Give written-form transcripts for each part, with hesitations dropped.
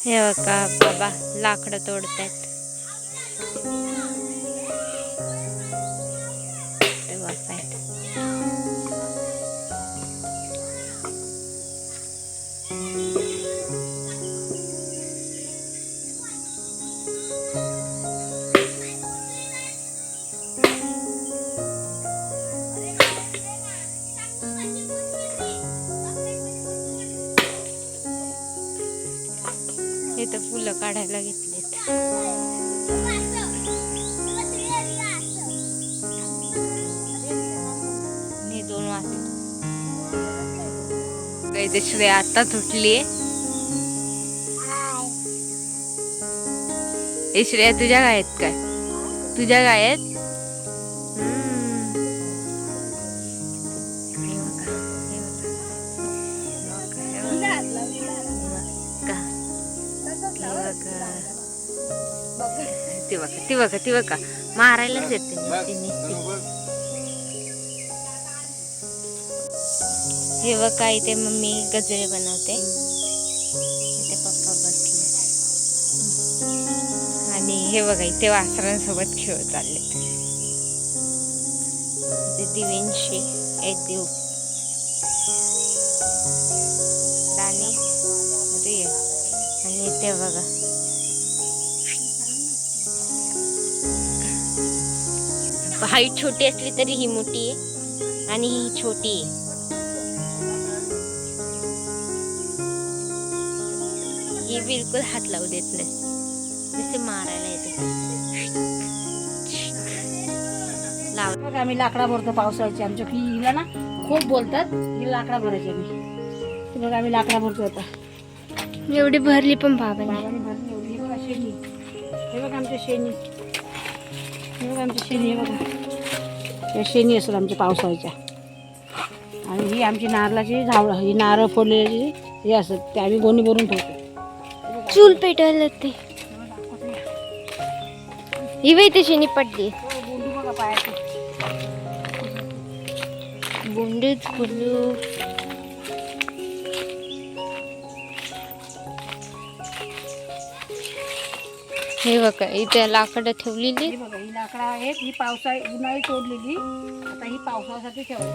हे बघा बाबा लाकडं तोडतायत. हे बाप्पा आहेत. इथं फुलं काढायला घेतलीत. मी 2 वाजता श्रेया आता तुटली. श्रेया तुझ्या गाय आहेत काय? तुझ्या गाय आहेत? ती बघा मारायलाच येते. हे बघा इथे मम्मी गजरे बनवते. इथे पप्पा बसले आणि हे बघा इथे वासरांसोबत खेळ चालले. दिव्यांशी एक देव राणी आणि इथे बघा हाईट छोटी असली तरी ही मोठी आहे आणि ही छोटी आहे. ही बिलकुल हात लावू देत नाही, नुसते मारायला येते. बघा आम्ही लाकडा भरतो पावसाळ्याची. आमच्या हिला ना खूप बोलतात, ही लाकडा भरायची आम्ही. बघा आम्ही लाकडा भरतो आता. एवढी भरली पण बाबाने भरली एवढी. बघा शेणी, हे बघा आमच्या शेणी, हे बघा आमच्या शेणी, हे बघा या शेणी असतात आमच्या पावसाळ्याच्या. आणि ही आमची नारळाची झावळं, ही नारळ फोडलेली हे असतात ते आम्ही गोणी भरून ठेवतो. चूल पेटवायला ते ही बाई ते शेणी पडली. बोंडू बघा पायाची, बोंडीच फुलू. हे बघा इथे लाकडं ठेवलेली. ही बघा ही लाकडं आहेत, ही उन्हाळी तोडलेली, आता ही पावसाळ्यासाठी ठेवायची.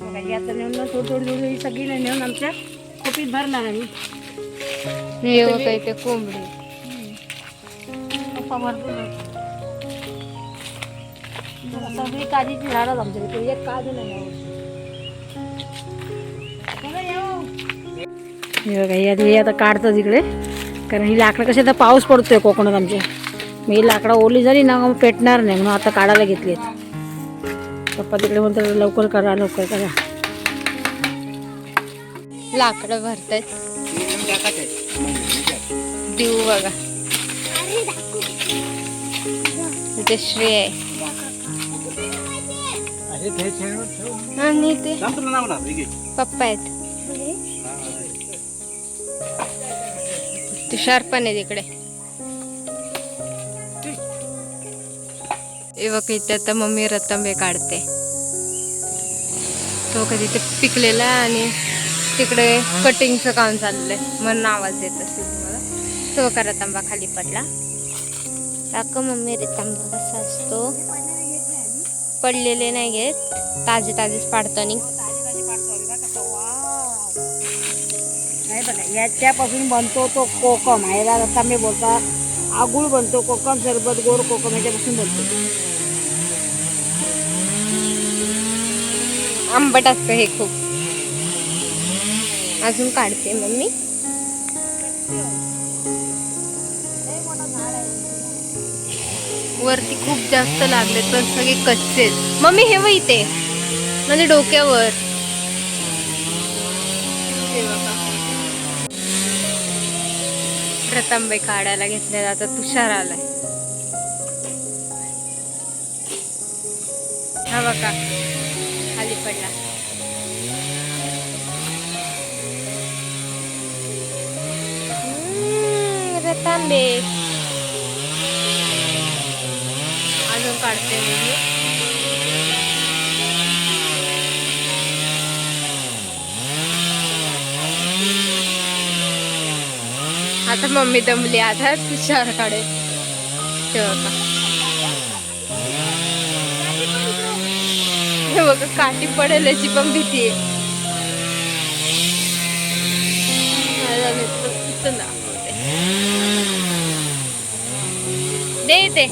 बघा ही आता नेऊन थोडी सगळी नेऊन आमच्या खोपीत भरणार आम्ही. हे बघा इथे कोंबडी. पप्पा भरपूर सगळी काजीची झाडं आमच्याकडे, एक काजू नाही. हे बघा हे आता काढतात इकडे, कारण ही लाकडं कशी आता पाऊस पडतोय कोकणात आमच्या. मग ही लाकडं ओली झाली ना मग पेटणार नाही, म्हणून आता काढायला घेतली. पप्पा तिकडे म्हणतात लवकर करा लवकर करा. लाकडं भरतात. देऊ बघा इथे श्रेय आहे आणि ते पप्पा आहेत. तुषार पण आहे तिकडे. हे बघा इथे आता मम्मी रतांबे काढते. तो कधी ते पिकलेला आणि तिकडे कटिंगचं काम चाललंय म्हणून आवाज येत असेल तुम्हाला. तो का रतांबा खाली पडला. टाक मम्मी रतांबा कसा असतो, पडलेले नाही घेत, ताजे ताजेच पाडतो. आणि बघा याच्यापासून बनतो तो कोकम, ह्याला रतांबे बोलतात. आगुळ बनतो, कोकम सरबत, गोड कोकम ह्याच्यापासून बनतो. आंबट असतं हे खूप. अजून काढते मम्मी. वरती खूप जास्त लागलेत पण सगळे कच्चे. मम्मी हे वय इथे म्हणजे डोक्यावर. रतांबे काढायला घेतले. आता तुषार आलाय. हा बघा खाली पडला. रतांबे काढते मम्मी. आता मम्मी दमली, आता तुषारकडे तेव्हा का हे बघा काठी पडेल याची पण भीती आहे. दे ते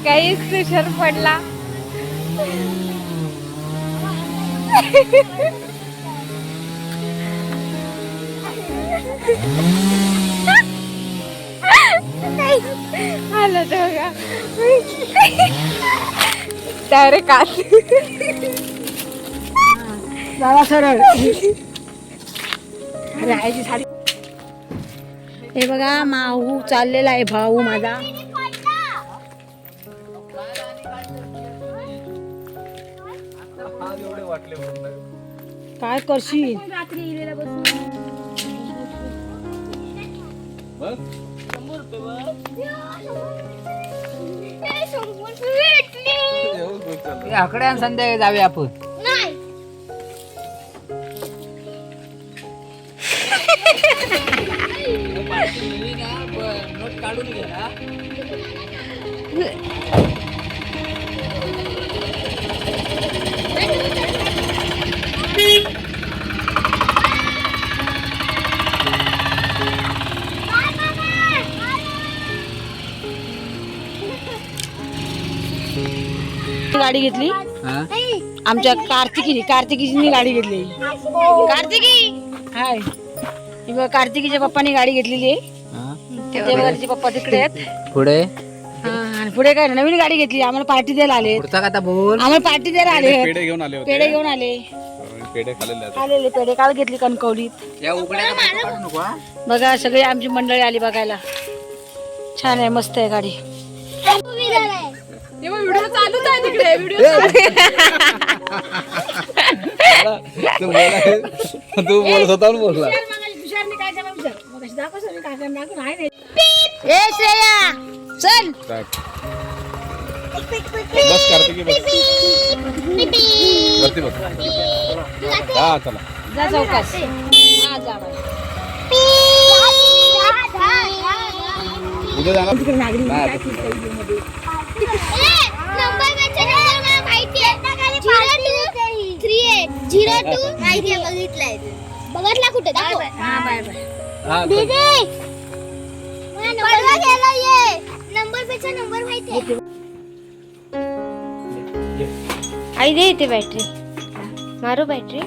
काहीच तुषार पडला. आलं बघा डायरेक्ट आत. जावा सरळ. अरे आईची साडी. हे बघा माऊ चाललेला आहे, भाऊ माझा. काय करशील? आकडे संध्याकाळी जाऊया आपण. नोट काढून घे. गाडी घेतली आमच्या कार्तिकीची गाडी घेतली. कार्तिकी हाय, ही बघ कार्तिकीच्या पप्पानी गाडी घेतलेली आहे. तिचे पप्पा तिकडे आहेत पुढे. आणि पुढे काय नवीन गाडी घेतली. आम्हाला पार्टी द्यायला आले. आम्हाला पार्टी द्यायला आले. पेढे घेऊन आले. आलेले पेढे काल घेतली कणकवलीत. बघा सगळी आमची मंडळी आली बघायला. छान आहे, मस्त आहे गाडी. व्हिडिओ चालूच आहे तिकडे. व्हिडिओ तू बोलत होता ना, बोलला. ए श्रेया चल. बस कार्तिकी बस. वरती बस. हा चला. जा चौकास. हा जा बाई. उद्या जाणार. तिकडे नागरी बघितला कुठे दाखव. हा बाय बाय. हा दीदी पडवा गेला ये. नंबर पेक्षा नंबर माहिती आहे. आई दे इथे बॅटरी. मारू बॅटरी.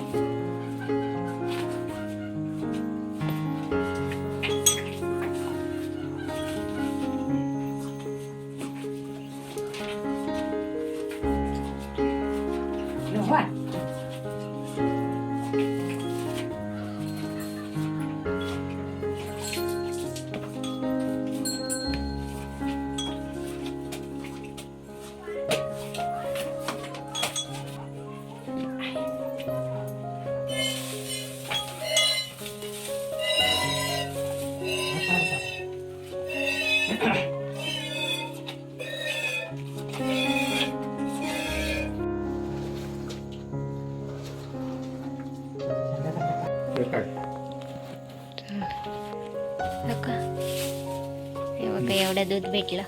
हे बघा एवढं दूध भेटलं.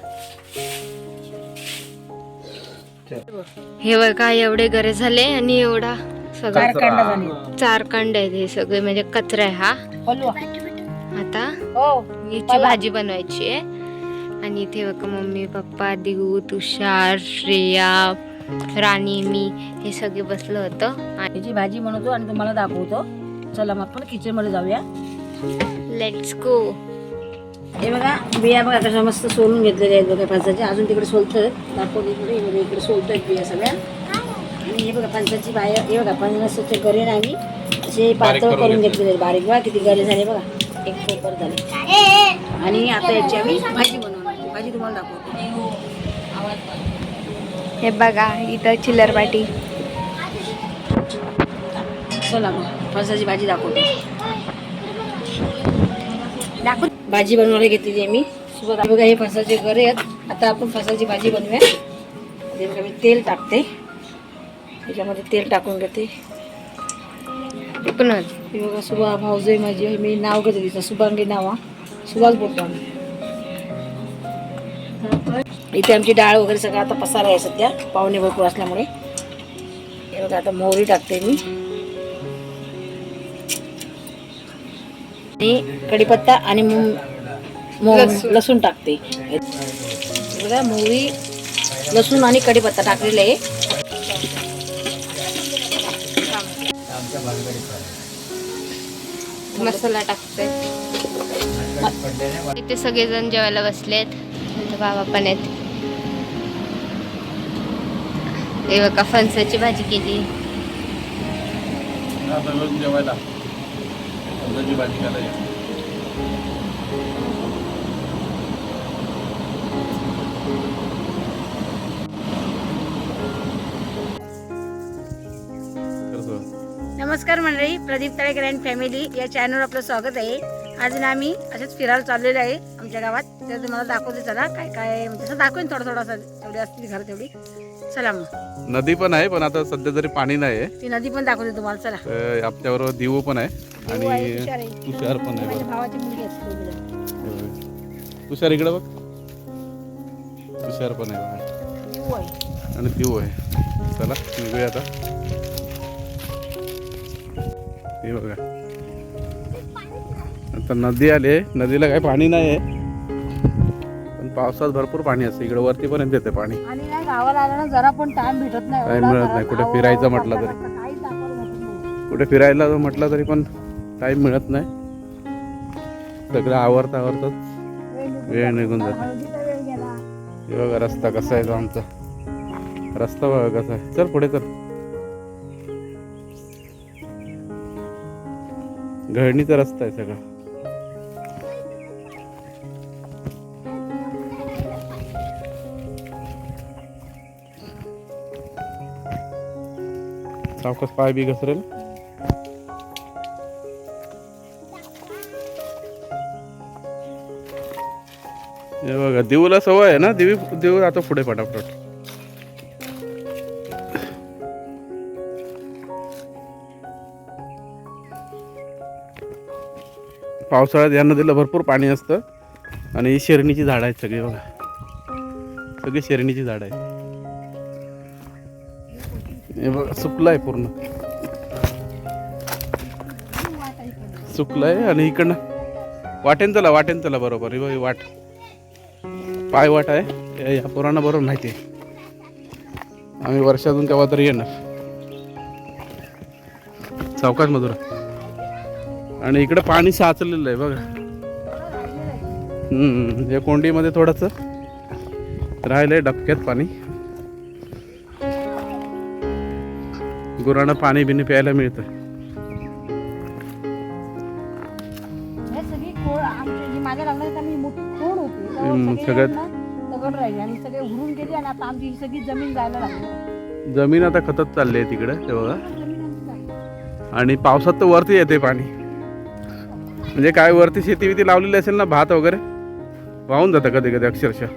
हे बघा एवढे गरे झाले आणि एवढा सगळं 4 कांड आहेत. हे सगळे म्हणजे कचरा आहे हा. आता याची भाजी बनवायची आहे. आणि इथे बघा मम्मी पप्पा दिगू तुषार श्रेया राणी मी हे सगळे बसलो होतो. याची भाजी बनवतो आणि तुम्हाला दाखवतो. चला मग आपण किचन मध्ये जाऊया. Let's go. हे बघा बिया बघा कशा मस्त सोलून घेतलेल्या आहेत बघा फणसाच्या. अजून तिकडे सोलतात. दाखवतो इकडे. इकडे सोलतात बिया सगळ्या. आणि हे बघा फणसाची बाया. हे बघा फणसाचे गरे आम्ही असे असे पातळ करून घेतलेले बारीक बघा किती गरे झाले बघा एक पेपर झाले. आणि आता याची आम्ही भाजी बनवणार भाजी तुम्हाला दाखवतो. हे बघा इथं चिल्लर पाटी. चला मग फणसाची भाजी दाखवतो. भाजी बनवायला घेतलेली आहे मी सोबत बघा हे फणसाचे गरे आहेत. आता आपण फणसाची भाजी बनवूया. त्याच्यामध्ये मी तेल टाकते त्याच्यामध्ये तेल टाकून घेते. इकडून हे बघा सुबा भाऊजय माझी मी नाव घेते तिचं शुभांगी नावा सुभाष बोलतो आम्ही. इथे आमची डाळ वगैरे सगळं आता पसारा आहे सध्या पाहुणे भरपूर असल्यामुळे. हे बघा आता मोहरी टाकते मी आणि कढीपत्ता आणि लसूण टाकते. बघा मोहरी लसूण आणि कढीपत्ता टाकलेला आहे. मसाला टाकते. इथे सगळेजण जेवायला बसलेत. त्यांचे बाबा पण आहेत. हे बघा फणसाची भाजी केली. जेवायला फणसाची भाजी करायची. नमस्कार मंडळी, प्रदीप तळेकर अँड फॅमिली या चॅनलवर आपलं स्वागत आहे. आज ना आम्ही असेच फिरायला चाललेलो आहे आमच्या गावात. तर तुम्हाला दाखवते चला काय काय म्हणजे असं दाखवेन थोडासा तेवढी असतील घर तेवढी. चला मग नदी पण आहे पण आता सध्या तरी पाणी नाही आहे. ती नदी पण दाखवते तुम्हाला. चला आपल्याबरोबर दिवू पण आहे आणि तुषार पण आहे. माझ्या भावाची मुलगी आहे. तुषार इकडे बघ. तुषार पण आहे दिवू आहे आणि दिवू आहे. चला निघूया आता. हे बघा आता नदी आली. नदीला काही पाणी नाही आहे पण पावसात भरपूर पाणी असते. इकडे वरती पर्यंत येते पाणी. आणि नाही गावाला आला ना जरा पण टाइम भेटत नाही. टाइम मिळत नाही. कुठे फिरायचं म्हटलं तरी काहीच दाखवायला भेटत नाही. कुठे फिरायला म्हटलं तरी पण टाइम मिळत नाही. सगळं आवरता वेळ निघून जाते. हळदीचा वेळ गेला. हे बघा रस्ता कसा आहे तो आमचा. रस्ता बघा कसा आहे. चल पुढे चल. घळणीचा रस्ता आहे सगळा. सावकाश पाय बी घसरेल. हे बघा देऊला सवय आहे ना. देऊ आता पुढे पटापट. पावसाळ्यात या नदीला भरपूर पाणी असतं आणि ही शेरणीची झाडं आहेत सगळी बघा. सगळी शेरणीची झाडं आहेत. हे बघा सुकलं आहे पूर्ण. सुकलं आहे आणि इकडनं वाटेन चला बरोबर. ही वाट पाय वाट आहे. या पोरांना बरोबर माहिती आहे. आम्ही वर्षातून केव्हा तरी येणार. सावकाश मधुरा. आणि इकडे पाणी साचलेलं आहे बघा. या कोंडीमध्ये थोडंसं राहिलंय डबक्यात पाणी. गुरांना पाणी बिनी प्यायला मिळतं. हे सगळी खोड आमच्या जी माझ्या लग्नात आम्ही मोठी खोड होती. सगळ्यात दगड राहिले आणि सगळे उडून गेले आणि आता आमची ही सगळी जमीन जायला लागली. जमीन आता खतत चालली आहे तिकडे ते बघा. आणि पावसात तर वरती येते पाणी. म्हणजे काय वरती शेती बिती लावलेली असेल ना भात वगैरे वाहून जातं कधी कधी अक्षरशः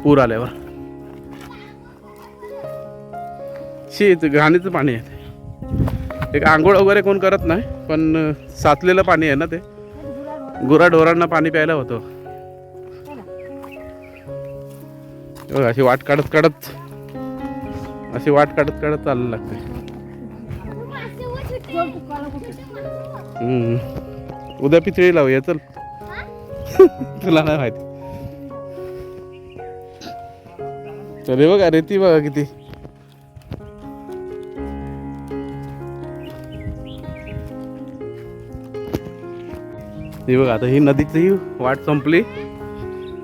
पूर आल्यावर. शेत घाणीचं पाणी आहे. एक आंघोळ वगैरे कोण करत नाही पण साचलेलं पाणी आहे ना ते. गुराढोरांना पाणी प्यायला होतं. अशी वाट काढत चालायला लागते. उद्या पितळी लावूया चल. तुला नाही माहिती. चल बघा रेती बघा किती. ही बघा आता ही नदीची वाट संपली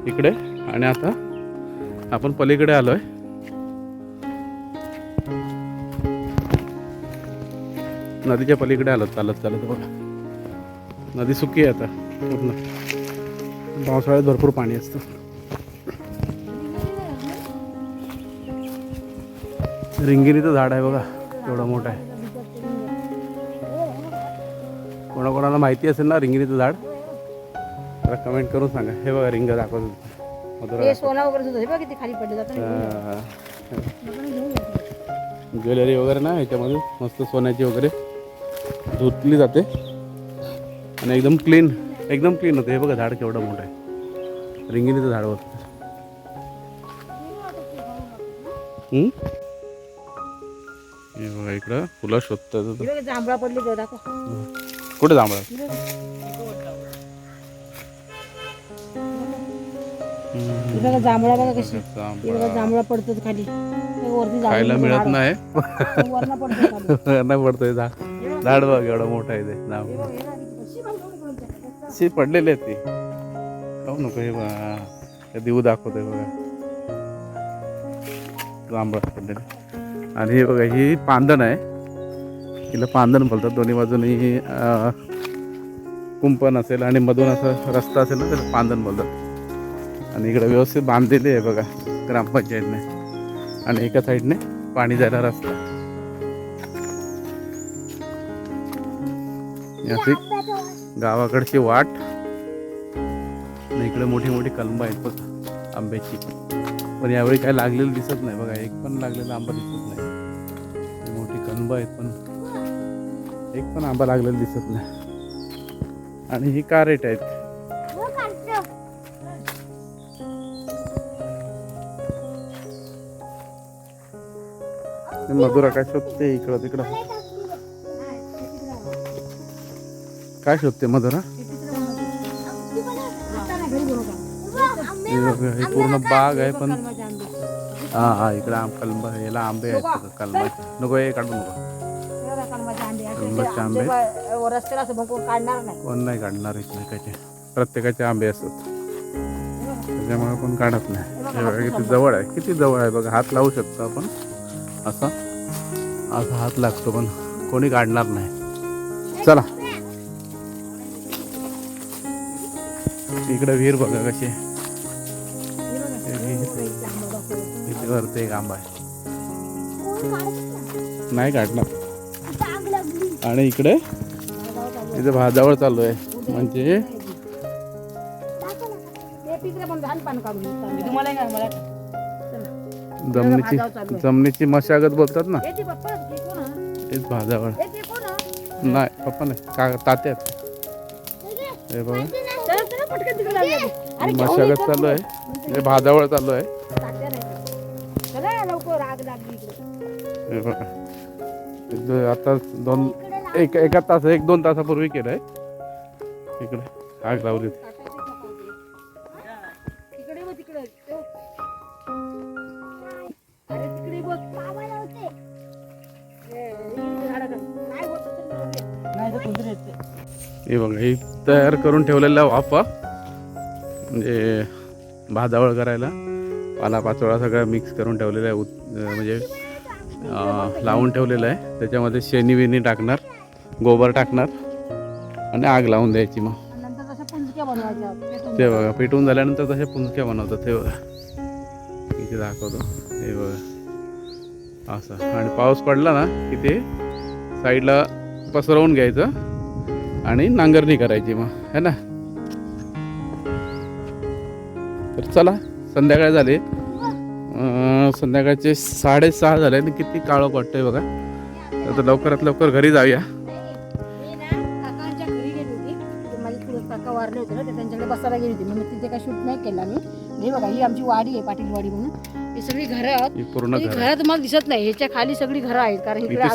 इकडे आणि आता आपण पलीकडे आलोय. नदीच्या पलीकडे आलो चालत चालत बघा. नदी सुकी आहे आता पूर्ण. पावसाळ्यात भरपूर पाणी असतं. रिंगिणीचं झाड आहे बघा, एवढं मोठं आहे. कोणाकोणाला माहिती असेल ना रिंगिणीचं झाड तर कमेंट करून सांगा. हे बघा रिंग दाखवतो मधुरा. हे सोना वगैरे सुद्धा हे बघा किती खाली पडले जातं. ज्वेलरी वगैरे ना ह्याच्यामध्ये मस्त सोन्याची वगैरे धुतली जाते आणि एकदम क्लीन होते. हे बघा झाड केवढं मोठं आहे. रिंगिणीचं झाड बघ. हे बघा इकडं फुलं शोधतात. हे बघा जांभळा पडली बघ, दाखव. कुठे जांभळा? हे बघा जांभळा बघा कशी. हे बघा जांभळा पडतो खाली. हे वरती खायला मिळत नाही. वरनं पडतो खाली. नाही पडतोय झाड बघ एवढं मोठं आहे ते. जांभळं पडलेले आहेत ती. खाऊ नको. हे बघा हे देऊ दाखवतोय बघा जांभळं पडलेले. आणि हे बघा ही पांदण आहे. हिला पांदण बोलतात. दोन्ही बाजूनी कुंपण असेल आणि मधून असं रस्ता असेल ना त्याला पांदण बोलतात. आणि इकडे व्यवस्थित बांधलेली आहे बघा ग्रामपंचायतने. आणि एका साईडने पाणी जायला रस्ता. अशी गावाकडची वाट. आणि इकडे मोठी मोठी कलमं आहेत बघा आंब्याची. पण यावेळी काय लागलेलं दिसत नाही बघा. एक पण लागलेला आंबा दिसत नाही. मोठी कलमं आहेत पण एक पण आंबा लागलेला दिसत नाही. आणि ही कारेट आहेत. मधुरा काय शोधते इकडं तिकडं? काय शोधते मधुरा? हे पूर्ण बाग आहे पण हा इकडं कलम याला आंबे आहेत कलमाचे. नको हे काढू नको. कलमाचे आंबे रस्त्याला असं बघून काढणार नाही. कोण नाही काढणार. एकमेकाचे प्रत्येकाचे आंबे असतात त्याच्यामुळे कोण काढत नाही. हे बघा किती जवळ आहे. किती जवळ आहे बघा. हात लावू शकतो आपण. असा हात लागतो पण कोणी काढणार नाही. चला इकडे विहीर बघा कशी. इथे वरती एक आंबा आहे. नाही काढणार. आणि इकडे इथे भाजावळ चालू आहे. म्हणजे जमिनीची मशागत बोलतात ना. हेच भाजावळ. नाही पप्पा नाही तात्या. हे बघा मशागत चालू आहे. हे भाजावळ चालू आहे. हे बघा आता एका तास 1-2 तासापूर्वी केलंय. इकडे आग लावली. हे बघा ही तयार करून ठेवलेला वाफा म्हणजे भाजावळ करायला. पालापाचोळा सगळं मिक्स करून ठेवलेला आहे. म्हणजे लावून ठेवलेलं आहे. त्याच्यामध्ये शेणी बिनी टाकणार, गोबर टाकणार आणि आग लावून द्यायची. मग ते बघा पेटवून झाल्यानंतर तसे पुंजक्या बनवतात. ते बघा इथे दाखवतो. हे बघा असं. आणि पाऊस पडला ना की ते साईडला पसरवून घ्यायचं आणि नांगरणी करायची मग है ना. तर चला संध्याकाळ झाली. संध्याकाळचे 6:30 झाले आणि किती काळं वाटतंय बघा. तर लवकरात लवकर घरी जाऊया. काकांच्या घरी गेली होती. माझे चुलत काका वारले होते ना, ते त्यांच्याकडे बसायला गेली होती. मग तिथे काही शूट नाही केला मी. हे बघा ही आमची वाडी आहे, पाटील वाडी म्हणून. ही सगळी घरं आहेत. पूर्ण घरात मला दिसत नाही. ह्याच्या खाली सगळी घरं आहेत. कारण इकडे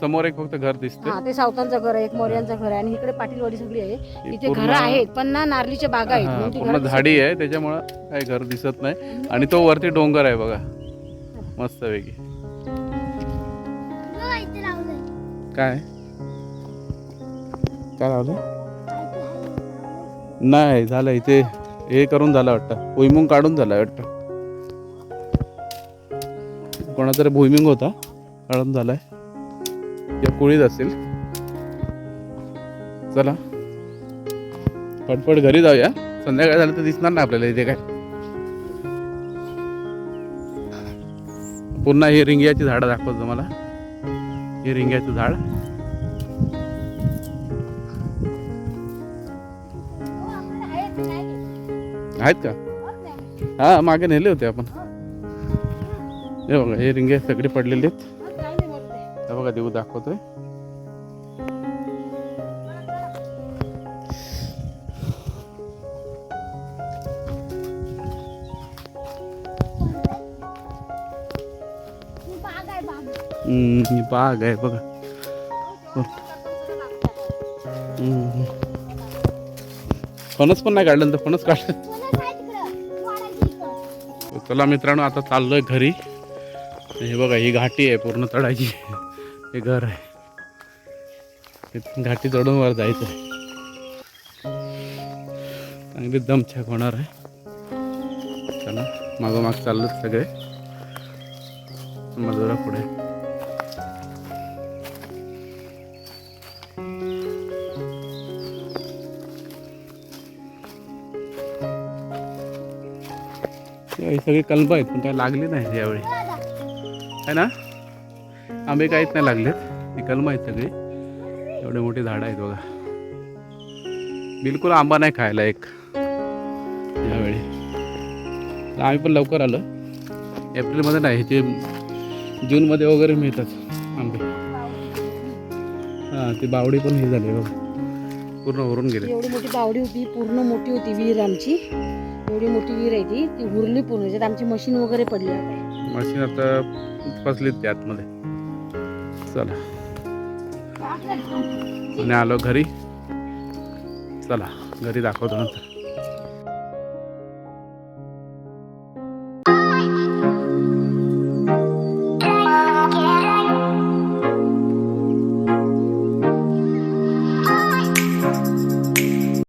समोर एक फक्त घर दिसते. हा ते सावतांचं घर आहे, एक मोर्यांचं घर आहे आणि इकडे पाटीलवाडी सगळी आहे. इथे घरं आहेत पण ना नारळीच्या बागा आहेत. म्हणून ती पूर्ण घरं झाडी आहे त्याच्यामुळं काही घर दिसत नाही. आणि तो वरती डोंगर आहे बघा मस्त वेगळी. काय काय लावलं? नाही झालं इथे हे करून झालं वाटतं. भुईमुंग काढून झाला वाटतं. कोणातरी भुईमुंग होता काढून झालाय. या कुळीत असेल. चला पटपट घरी जाऊया, संध्याकाळ झालं तर दिसणार ना आपल्याला इथे काय. पुन्हा ही रिंग्याची झाडं दाखवतो तुम्हाला. हे रिंग्याचं झाड आहेत का? हा मागे नेले होते आपण. हे बघा हे रिंगे सगळे पडलेले आहेत. हे बघा देऊ दाखवतोय. ही बाग आहे बघा. फणस पण नाही काढलं तर फणस काढलं. चला मित्रांनो आता चाललोय घरी. हे बघा ही घाटी आहे पूर्ण चढायची. हे घर आहे. घाटी चढून वर जायचं आहे. चांगली दमछाक होणार आहे. चला मागोमाग चाललं सगळे मधुरा पुढे. ही सगळी कलम आहेत पण काही लागली नाही यावेळी आहे ना. आंबे काहीच नाही लागलेत. ही कलम आहेत सगळी. एवढे मोठी झाडं आहेत बघा. बिलकुल आंबा नाही खायला एक यावेळी. आम्ही पण लवकर आलो. एप्रिलमध्ये नाही, ह्याचे जूनमध्ये वगैरे मिळतात आंबे. हां ती बावडी पण हे झाली बघा, पूर्ण भरून गेले. एवढी मोठी बावडी होती, पूर्ण मोठी होती विहीर आमची. एवढी मोठी विहीर आहे ती उरली पूर्ण. त्याच्यात आमची मशीन वगैरे पडली आहे. मशीन आता फसलीत त्या आतमध्ये. चला आणि आलो घरी. चला घरी दाखवतो नंतर.